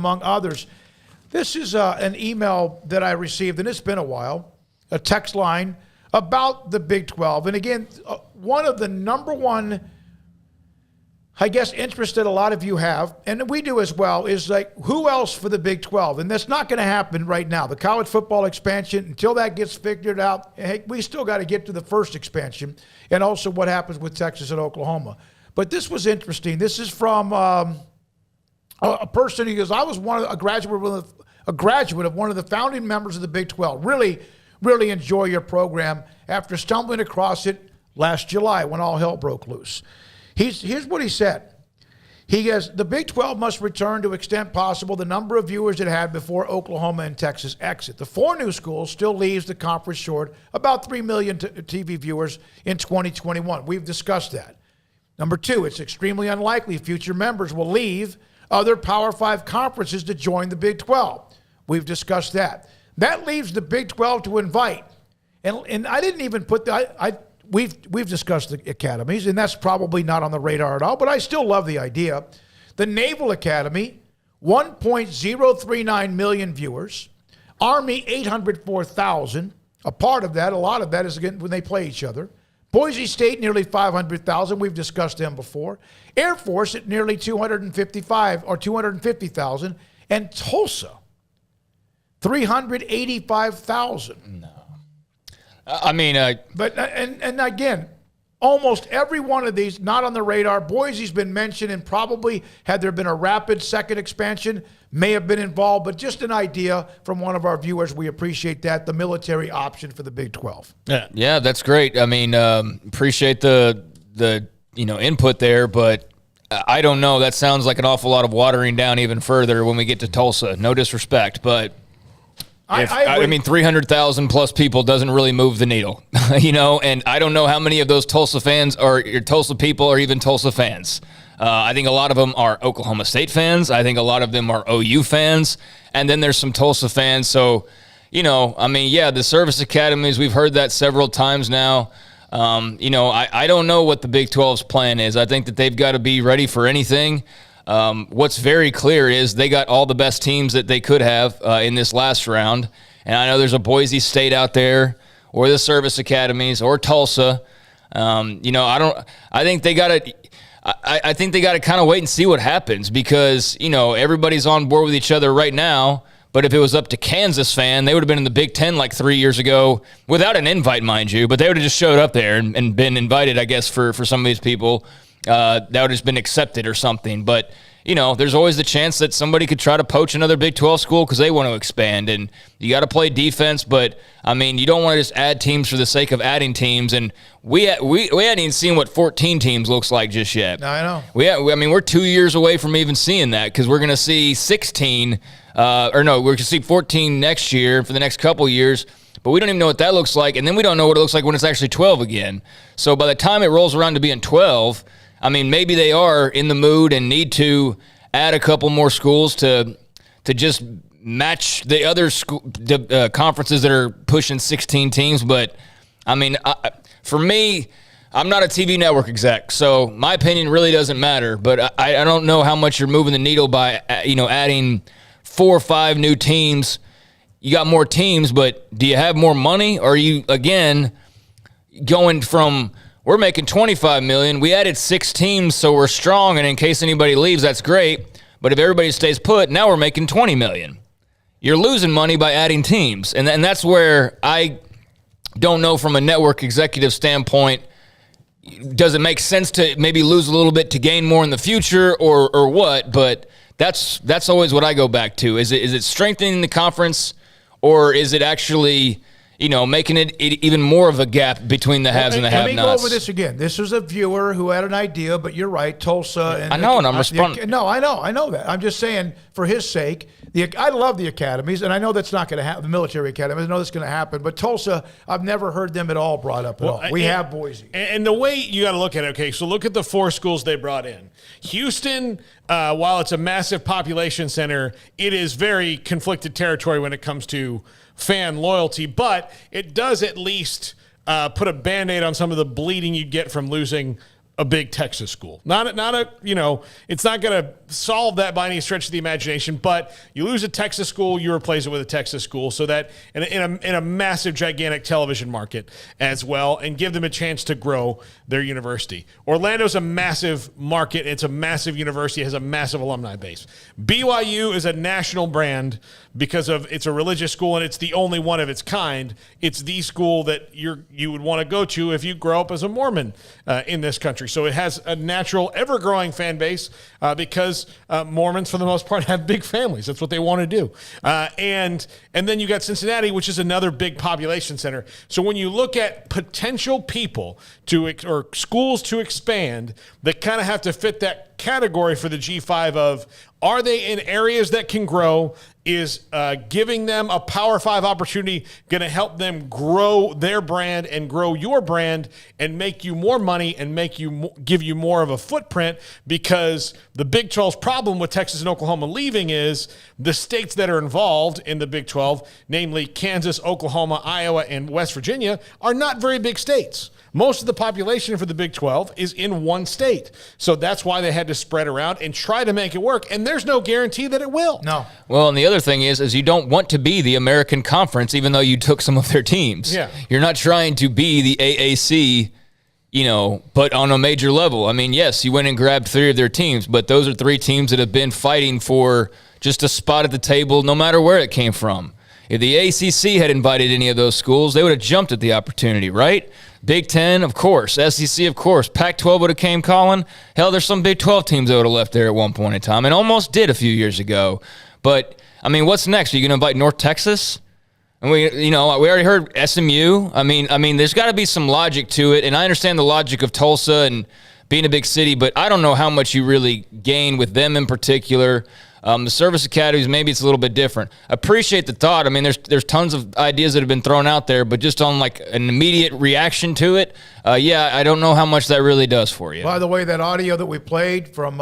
among others. This is an email that I received, and it's been a while, a text line about the Big 12. And again, one of the number one, I guess, interest that a lot of you have, and we do as well, is like, who else for the Big 12? And that's not going to happen right now. The college football expansion, until that gets figured out, hey, we still got to get to the first expansion, and also what happens with Texas and Oklahoma. But this was interesting. This is from a person who goes, I was a graduate of one of the founding members of the Big 12. Really, really enjoy your program after stumbling across it last July when all hell broke loose. Here's what he said. He goes, the Big 12 must return to extent possible the number of viewers it had before Oklahoma and Texas exit. The 4 new schools still leaves the conference short about 3 million TV viewers in 2021. We've discussed that. Number 2, it's extremely unlikely future members will leave other Power 5 conferences to join the Big 12. We've discussed that. That leaves the Big 12 to invite. And I didn't even put that. We've discussed the academies, and that's probably not on the radar at all, but I still love the idea. The Naval Academy, 1.039 million viewers. Army, 804,000. A part of that, a lot of that is again when they play each other. Boise State, nearly 500,000. We've discussed them before. Air Force at nearly 250,000. And Tulsa, 385,000. No. I mean, but again, almost every one of these not on the radar. Boise's been mentioned, and probably had there been a rapid second expansion, may have been involved. But just an idea from one of our viewers. We appreciate that. The military option for the Big 12. Yeah, that's great. I mean, appreciate the input there, but I don't know. That sounds like an awful lot of watering down even further when we get to Tulsa. No disrespect, but. I mean, 300,000 plus people doesn't really move the needle, and I don't know how many of those Tulsa fans are your Tulsa people or even Tulsa fans. I think a lot of them are Oklahoma State fans. I think a lot of them are OU fans. And then there's some Tulsa fans. So, the service academies, we've heard that several times now. I don't know what the Big 12's plan is. I think that they've got to be ready for anything. What's very clear is they got all the best teams that they could have in this last round. And I know there's a Boise State out there, or the service academies, or Tulsa. I think they got to. I think they got to kind of wait and see what happens because everybody's on board with each other right now. But if it was up to Kansas fan, they would have been in the Big Ten like 3 years ago without an invite, mind you. But they would have just showed up there and been invited, I guess, for some of these people. That would have just been accepted or something. But, there's always the chance that somebody could try to poach another Big 12 school because they want to expand. And you got to play defense. But, you don't want to just add teams for the sake of adding teams. And we hadn't even seen what 14 teams looks like just yet. I know. We're 2 years away from even seeing that because we're going to see 16 we're going to see 14 next year for the next couple years. But we don't even know what that looks like. And then we don't know what it looks like when it's actually 12 again. So by the time it rolls around to being 12, maybe they are in the mood and need to add a couple more schools to just match the other conferences that are pushing 16 teams. But, for me, I'm not a TV network exec, so my opinion really doesn't matter. But I don't know how much you're moving the needle by, adding 4 or 5 new teams. You got more teams, but do you have more money? Or are you, again, going from we're making $25 million, we added 6 teams, so we're strong, and in case anybody leaves, that's great. But if everybody stays put, now we're making $20 million. You're losing money by adding teams. And that's where I don't know from a network executive standpoint, does it make sense to maybe lose a little bit to gain more in the future or what? But that's always what I go back to. Is it strengthening the conference, or is it actually, making it even more of a gap between the haves and the have-nots? Let me go over this again. This was a viewer who had an idea, but you're right, Tulsa. And I know, and I'm responding. No, I know that. I'm just saying, for his sake, I love the academies, and I know that's not going to happen, the military academies. I know that's going to happen, but Tulsa, I've never heard them at all brought up at all. We have Boise. And the way you got to look at it, okay, so look at the 4 schools they brought in. Houston, while it's a massive population center, it is very conflicted territory when it comes to fan loyalty, but it does at least put a Band-Aid on some of the bleeding you get from losing a big Texas school. Not a it's not going to solve that by any stretch of the imagination, but you lose a Texas school, you replace it with a Texas school, so that in a massive, gigantic television market as well, and give them a chance to grow their university. Orlando's a massive market. It's a massive university. It has a massive alumni base. BYU is a national brand because it's a religious school, and it's the only one of its kind. It's the school that you would want to go to if you grow up as a Mormon in this country. So it has a natural, ever-growing fan base because Mormons, for the most part, have big families. That's what they want to do. And then you got Cincinnati, which is another big population center. So when you look at potential people or schools to expand that kind of have to fit that category for the G5 of, are they in areas that can grow? Is giving them a Power 5 opportunity going to help them grow their brand and grow your brand and make you more money and give you more of a footprint? Because the Big 12's problem with Texas and Oklahoma leaving is the states that are involved in the Big 12, namely Kansas, Oklahoma, Iowa, and West Virginia, are not very big states. Most of the population for the Big 12 is in one state. So that's why they had to spread around and try to make it work. And there's no guarantee that it will. No. Well, and the other thing is you don't want to be the American Conference, even though you took some of their teams. Yeah. You're not trying to be the AAC, but on a major level. I mean, yes, you went and grabbed 3 of their teams, but those are 3 teams that have been fighting for just a spot at the table no matter where it came from. If the ACC had invited any of those schools, they would have jumped at the opportunity, right? Big Ten, of course. SEC, of course. Pac-12 would have came calling. Hell, there's some Big 12 teams that would have left there at one point in time and almost did a few years ago. But, I mean, what's next? Are you going to invite North Texas? And we already heard SMU. I mean, there's got to be some logic to it, and I understand the logic of Tulsa and being a big city, but I don't know how much you really gain with them in particular. The service academies, maybe it's a little bit different. Appreciate the thought. I mean, there's tons of ideas that have been thrown out there, but just on like an immediate reaction to it, I don't know how much that really does for you. By the way, that audio that we played from